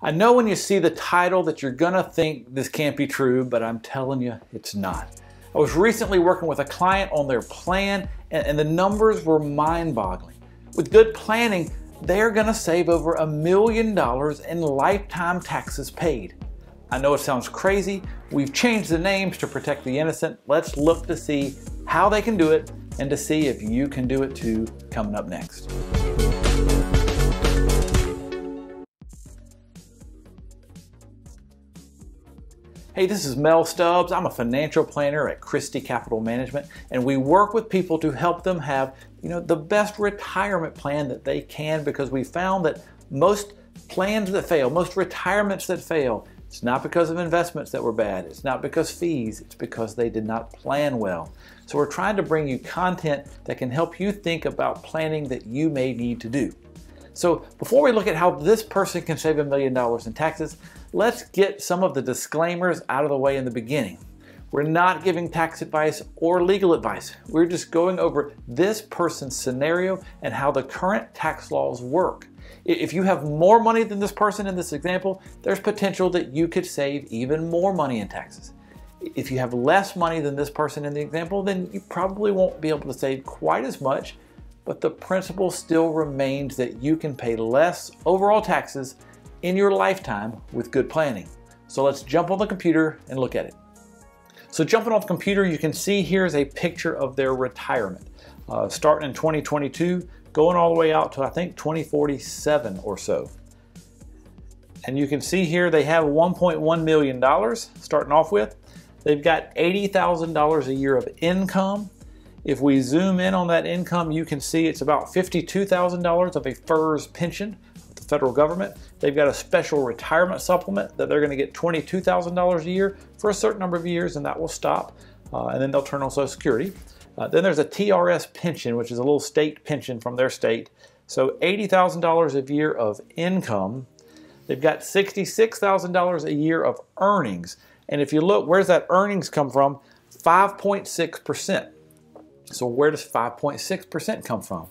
I know when you see the title that you're gonna think this can't be true, but I'm telling you, it's not. I was recently working with a client on their plan, and the numbers were mind-boggling. With good planning, they're gonna save over $1 million in lifetime taxes paid. I know it sounds crazy. We've changed the names to protect the innocent. Let's look to see how they can do it and to see if you can do it too, coming up next. Hey, this is Mel Stubbs. I'm a financial planner at Christy Capital Management, and we work with people to help them have, the best retirement plan that they can, because we found that most plans that fail, most retirements that fail, it's not because of investments that were bad. It's not because fees. It's because they did not plan well. So we're trying to bring you content that can help you think about planning that you may need to do. So before we look at how this person can save $1 million in taxes, let's get some of the disclaimers out of the way in the beginning. We're not giving tax advice or legal advice. We're just going over this person's scenario and how the current tax laws work. If you have more money than this person in this example, there's potential that you could save even more money in taxes. If you have less money than this person in the example, then you probably won't be able to save quite as much, but the principle still remains that you can pay less overall taxes in your lifetime with good planning. So let's jump on the computer and look at it. So jumping on the computer, you can see here's a picture of their retirement. Starting in 2022, going all the way out to I think 2047 or so. And you can see here they have $1.1 million starting off with. They've got $80,000 a year of income. If we zoom in on that income, you can see it's about $52,000 of a FERS pension with the federal government. They've got a special retirement supplement that they're going to get $22,000 a year for a certain number of years, and that will stop, and then they'll turn on Social Security. Then there's a TRS pension, which is a little state pension from their state. So $80,000 a year of income. They've got $66,000 a year of earnings. And if you look, where's that earnings come from? 5.6%. So where does 5.6% come from?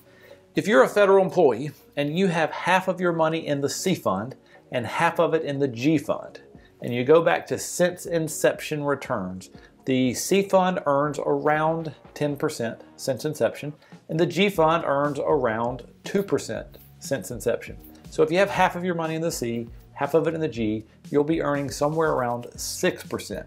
If you're a federal employee and you have half of your money in the C fund and half of it in the G fund, and you go back to since inception returns, the C fund earns around 10% since inception, and the G fund earns around 2% since inception. So if you have half of your money in the C, half of it in the G, you'll be earning somewhere around 6%.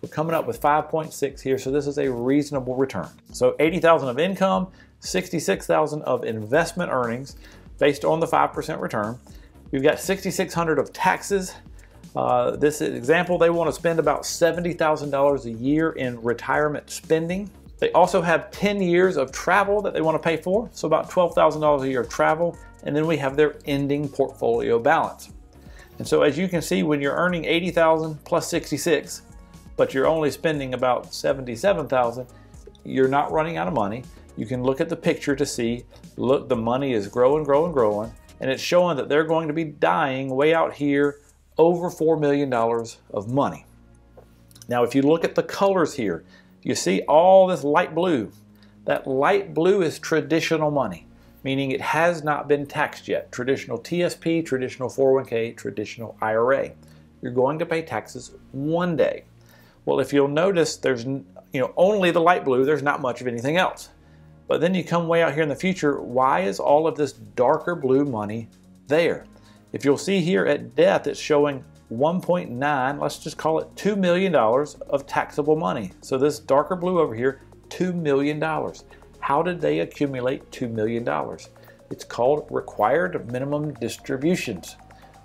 We're coming up with 5.6 here, so this is a reasonable return. So $80,000 of income, $66,000 of investment earnings based on the 5% return. We've got $6,600 of taxes. This example, they want to spend about $70,000 a year in retirement spending. They also have 10 years of travel that they want to pay for, so about $12,000 a year of travel, and then we have their ending portfolio balance. And so as you can see, when you're earning $80,000 plus 66, but you're only spending about $77,000, you're not running out of money. You can look at the picture to see, look, the money is growing, growing, growing, and it's showing that they're going to be dying way out here over $4 million of money. Now, if you look at the colors here, you see all this light blue. That light blue is traditional money, meaning it has not been taxed yet. Traditional TSP, traditional 401k, traditional IRA. You're going to pay taxes one day. Well, if you'll notice, there's only the light blue, there's not much of anything else. But then you come way out here in the future, why is all of this darker blue money there? If you'll see here at death, it's showing 1.9, let's just call it $2 million of taxable money. So this darker blue over here, $2 million. How did they accumulate $2 million? It's called required minimum distributions.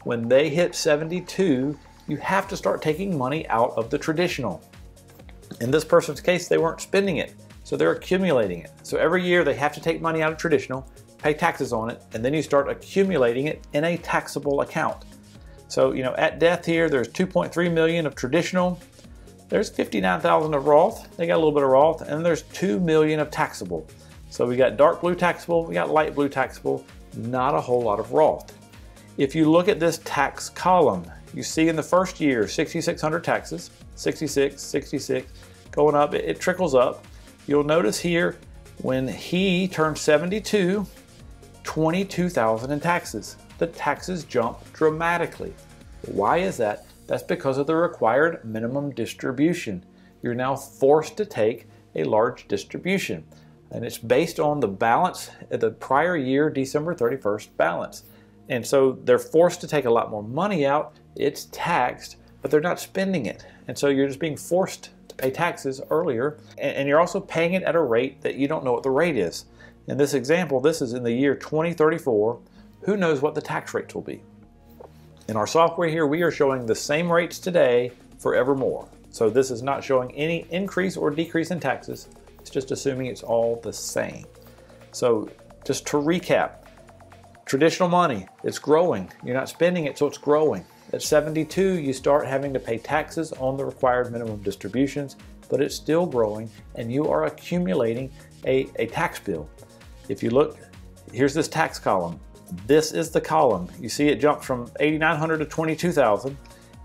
When they hit 72, you have to start taking money out of the traditional. In this person's case, they weren't spending it, so they're accumulating it. So every year they have to take money out of traditional, pay taxes on it, and then you start accumulating it in a taxable account. So, at death here, there's 2.3 million of traditional, there's 59,000 of Roth, they got a little bit of Roth, and there's 2 million of taxable. So we got dark blue taxable, we got light blue taxable, not a whole lot of Roth. If you look at this tax column, you see in the first year, 6,600 taxes, 66, 66, going up, it trickles up. You'll notice here, when he turned 72, $22,000 in taxes. The taxes jump dramatically. Why is that? That's because of the required minimum distribution. You're now forced to take a large distribution. And it's based on the balance at the prior year, December 31st balance. And so they're forced to take a lot more money out. It's taxed, but they're not spending it. And so you're just being forced to pay taxes earlier. And you're also paying it at a rate that you don't know what the rate is. In this example, this is in the year 2034. Who knows what the tax rates will be? In our software here, we are showing the same rates today forevermore. So this is not showing any increase or decrease in taxes. It's just assuming it's all the same. So just to recap, traditional money, it's growing. You're not spending it, so it's growing. At 72, you start having to pay taxes on the required minimum distributions, but it's still growing and you are accumulating a tax bill. If you look, here's this tax column. This is the column. You see it jumped from 8,900 to 22,000.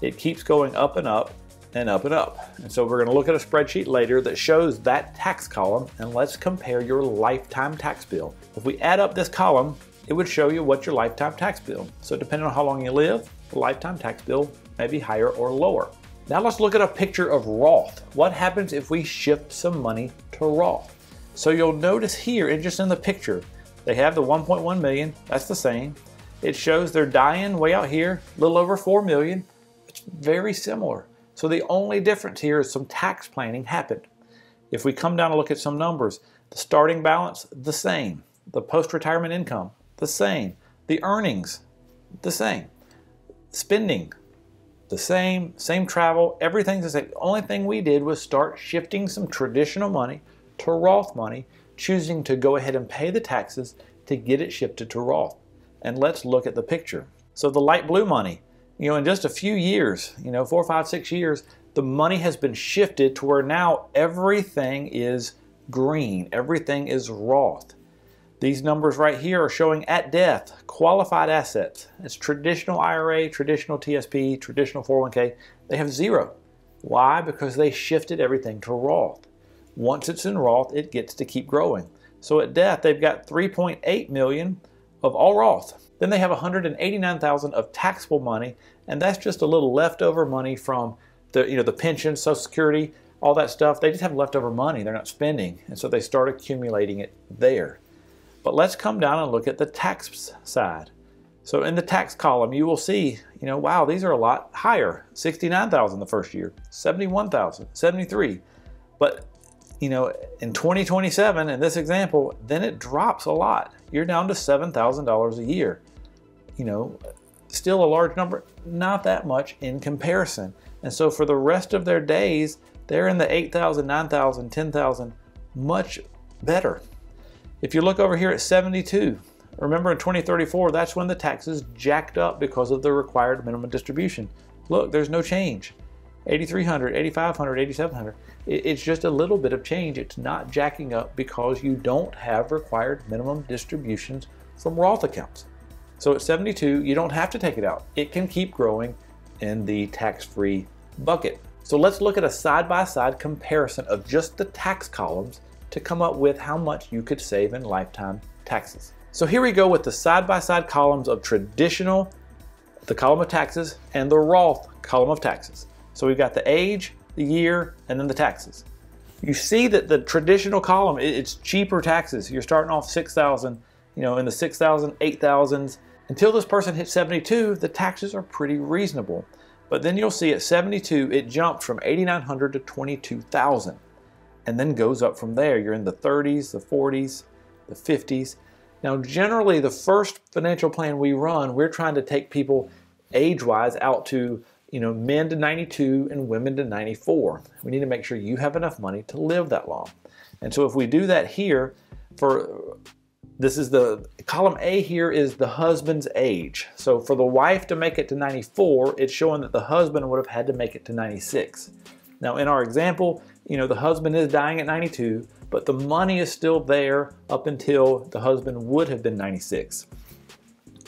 It keeps going up and up and up and up. And so we're going to look at a spreadsheet later that shows that tax column, and let's compare your lifetime tax bill. If we add up this column, it would show you what your lifetime tax bill. So depending on how long you live, the lifetime tax bill may be higher or lower. Now let's look at a picture of Roth. What happens if we shift some money to Roth? So you'll notice here, and just in the picture, they have the 1.1 million, that's the same. It shows they're dying way out here, a little over 4 million. It's very similar. So the only difference here is some tax planning happened. If we come down and look at some numbers, the starting balance, the same. The post-retirement income, the same. The earnings, the same. Spending, the same. Same travel, everything's the same. The only thing we did was start shifting some traditional money to Roth money, choosing to go ahead and pay the taxes to get it shifted to Roth. And let's look at the picture. So the light blue money, in just a few years, 4, 5, 6 years, the money has been shifted to where now everything is green, everything is Roth. These numbers right here are showing at death, qualified assets. It's traditional IRA, traditional TSP, traditional 401k. They have zero. Why? Because they shifted everything to Roth. Once it's in Roth, it gets to keep growing. So at death, they've got 3.8 million of all Roth. Then they have 189,000 of taxable money, and that's just a little leftover money from the pension, Social Security, all that stuff. They just have leftover money. They're not spending, and so they start accumulating it there. But let's come down and look at the tax side. So in the tax column, you will see, wow, these are a lot higher. 69,000 the first year, 71,000, 73. But in 2027, in this example, then it drops a lot. You're down to $7,000 a year. Still a large number, not that much in comparison. And so for the rest of their days, they're in the 8,000, 9,000, 10,000, much better. If you look over here at 72, remember in 2034, that's when the taxes jacked up because of the required minimum distribution. Look, there's no change. 8,300, 8,500, 8,700. It's just a little bit of change. It's not jacking up because you don't have required minimum distributions from Roth accounts. So at 72, you don't have to take it out. It can keep growing in the tax-free bucket. So let's look at a side-by-side comparison of just the tax columns to come up with how much you could save in lifetime taxes. So here we go with the side-by-side columns of traditional, the column of taxes, and the Roth column of taxes. So we've got the age, the year, and then the taxes. You see that the traditional column, it's cheaper taxes. You're starting off 6,000, in the 6,000, 8,000s. Until this person hits 72, the taxes are pretty reasonable. But then you'll see at 72, it jumped from 8,900 to 22,000. And then goes up from there. You're in the 30s, the 40s, the 50s. Now, generally, the first financial plan we run, we're trying to take people age-wise out to men to 92 and women to 94. We need to make sure you have enough money to live that long. And so if we do that here, this is the column A here is the husband's age. So for the wife to make it to 94, it's showing that the husband would have had to make it to 96. Now in our example, the husband is dying at 92, but the money is still there up until the husband would have been 96.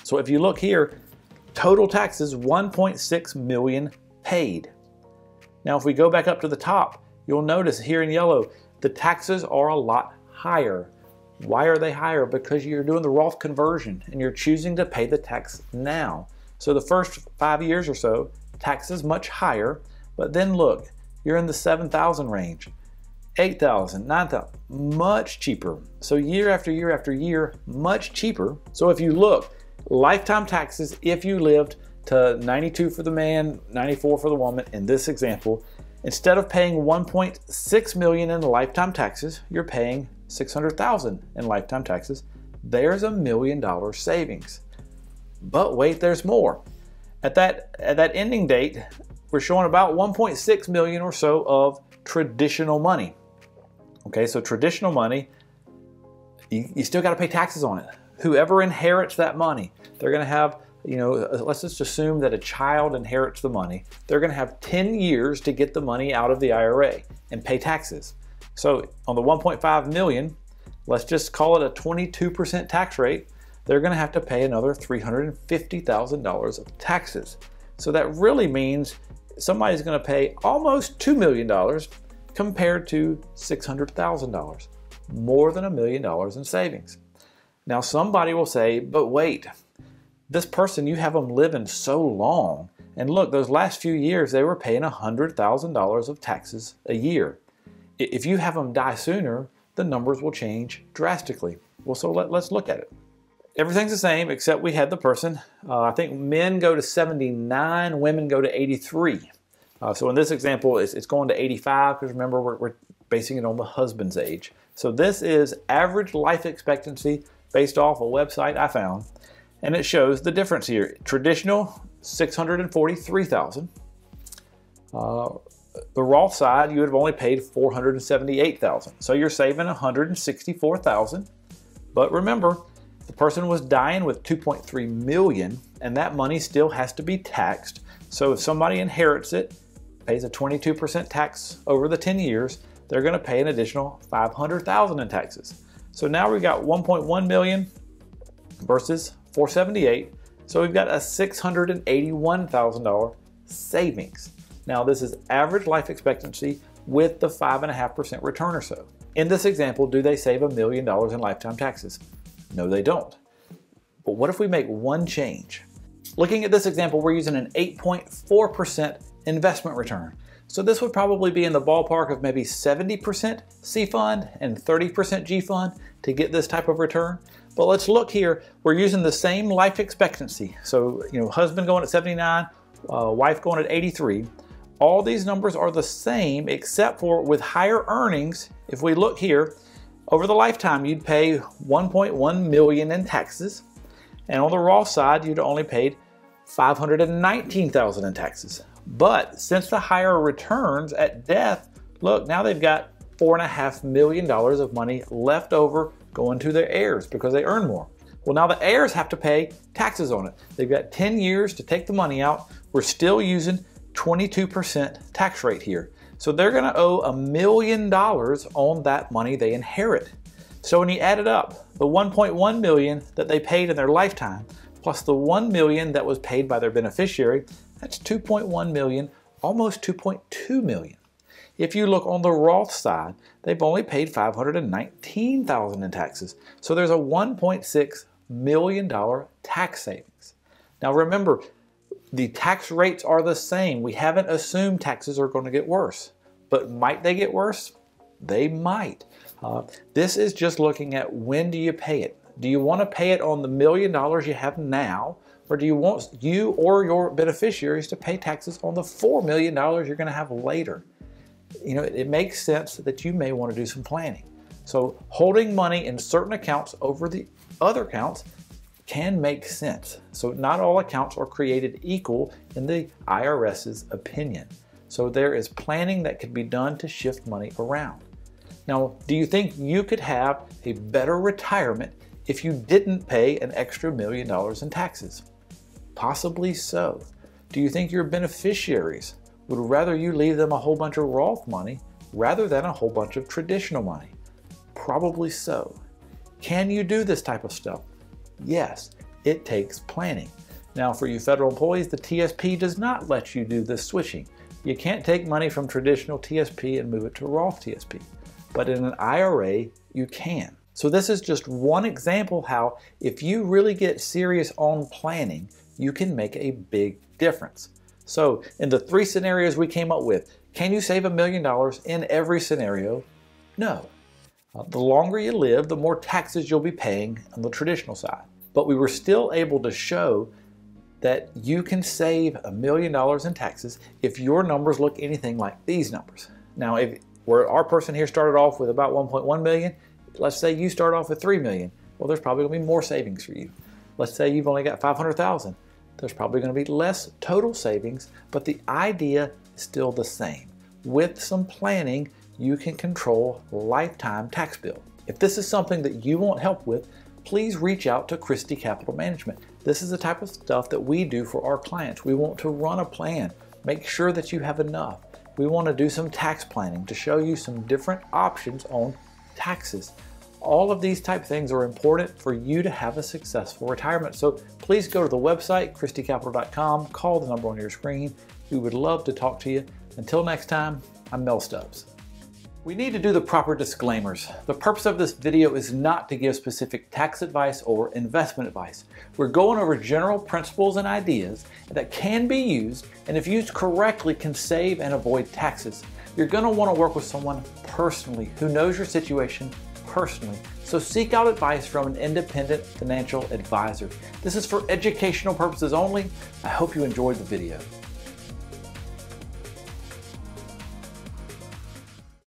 So if you look here, total taxes, 1.6 million paid. Now, if we go back up to the top, you'll notice here in yellow, the taxes are a lot higher. Why are they higher? Because you're doing the Roth conversion and you're choosing to pay the tax now. So the first 5 years or so, taxes much higher, but then look, you're in the 7,000 range, 8,000, 9,000, much cheaper. So year after year after year, much cheaper. So if you look, lifetime taxes, if you lived to 92 for the man, 94 for the woman, in this example, instead of paying 1.6 million in lifetime taxes, you're paying 600,000 in lifetime taxes. There's $1 million savings. But wait, there's more. At that ending date, we're showing about 1.6 million or so of traditional money. Okay, so traditional money, you still got to pay taxes on it. Whoever inherits that money, they're going to have, let's just assume that a child inherits the money. They're going to have 10 years to get the money out of the IRA and pay taxes. So on the 1.5 million, let's just call it a 22% tax rate. They're going to have to pay another $350,000 of taxes. So that really means somebody's going to pay almost $2 million compared to $600,000, more than $1 million in savings. Now somebody will say, but wait, this person, you have them living so long, and look, those last few years they were paying $100,000 of taxes a year. If you have them die sooner, the numbers will change drastically. Well, so let's look at it. Everything's the same except we had the person, I think men go to 79, women go to 83. So in this example, it's going to 85 because remember we're basing it on the husband's age. So this is average life expectancy based off a website I found, and it shows the difference here. Traditional, 643,000. The Roth side, you would have only paid 478,000. So you're saving 164,000. But remember, the person was dying with 2.3 million, and that money still has to be taxed. So if somebody inherits it, pays a 22% tax over the 10 years, they're going to pay an additional 500,000 in taxes. So now we've got 1.1 million versus 478. So we've got a $681,000 savings. Now this is average life expectancy with the 5.5% return or so. In this example, do they save $1 million in lifetime taxes? No, they don't. But what if we make one change? Looking at this example, we're using an 8.4% investment return. So this would probably be in the ballpark of maybe 70% C fund and 30% G fund to get this type of return. But let's look here. We're using the same life expectancy. So, husband going at 79, wife going at 83. All these numbers are the same except for with higher earnings. If we look here, over the lifetime, you'd pay 1.1 million in taxes. And on the Roth side, you'd only paid 519,000 in taxes. But since the higher returns at death, look, now they've got $4.5 million of money left over going to their heirs because they earn more. Well, now the heirs have to pay taxes on it. They've got 10 years to take the money out. We're still using 22% tax rate here. So they're going to owe $1 million on that money they inherit. So when you add it up, the 1.1 million that they paid in their lifetime, plus the 1 million that was paid by their beneficiary, that's 2.1 million, almost 2.2 million. If you look on the Roth side, they've only paid 519,000 in taxes. So there's a $1.6 million tax savings. Now remember, the tax rates are the same. We haven't assumed taxes are going to get worse. But might they get worse? They might. This is just looking at when do you pay it. Do you want to pay it on the $1 million you have now? Or do you want you or your beneficiaries to pay taxes on the $4 million you're going to have later? It makes sense that you may want to do some planning. So holding money in certain accounts over the other accounts can make sense. So not all accounts are created equal in the IRS's opinion. So there is planning that could be done to shift money around. Now, do you think you could have a better retirement if you didn't pay an extra $1 million in taxes? Possibly so. Do you think your beneficiaries would rather you leave them a whole bunch of Roth money rather than a whole bunch of traditional money? Probably so. Can you do this type of stuff? Yes, it takes planning. Now, for you federal employees, the TSP does not let you do this switching. You can't take money from traditional TSP and move it to Roth TSP. But in an IRA, you can. So this is just one example how if you really get serious on planning, you can make a big difference. So in the 3 scenarios we came up with, can you save $1 million in every scenario? No. The longer you live, the more taxes you'll be paying on the traditional side. But we were still able to show that you can save $1 million in taxes if your numbers look anything like these numbers. Now, if our person here started off with about 1.1 million, let's say you start off with 3 million. Well, there's probably going to be more savings for you. Let's say you've only got 500,000. There's probably going to be less total savings, but the idea is still the same. With some planning, you can control lifetime tax bill. If this is something that you want help with, please reach out to Christy Capital Management. This is the type of stuff that we do for our clients. We want to run a plan, make sure that you have enough. We want to do some tax planning to show you some different options on taxes. All of these type of things are important for you to have a successful retirement. So please go to the website, christycapital.com, call the number on your screen. We would love to talk to you. Until next time, I'm Mel Stubbs. We need to do the proper disclaimers. The purpose of this video is not to give specific tax advice or investment advice. We're going over general principles and ideas that can be used, and if used correctly, can save and avoid taxes. You're going to want to work with someone personally who knows your situation personally. So seek out advice from an independent financial advisor. This is for educational purposes only. I hope you enjoyed the video.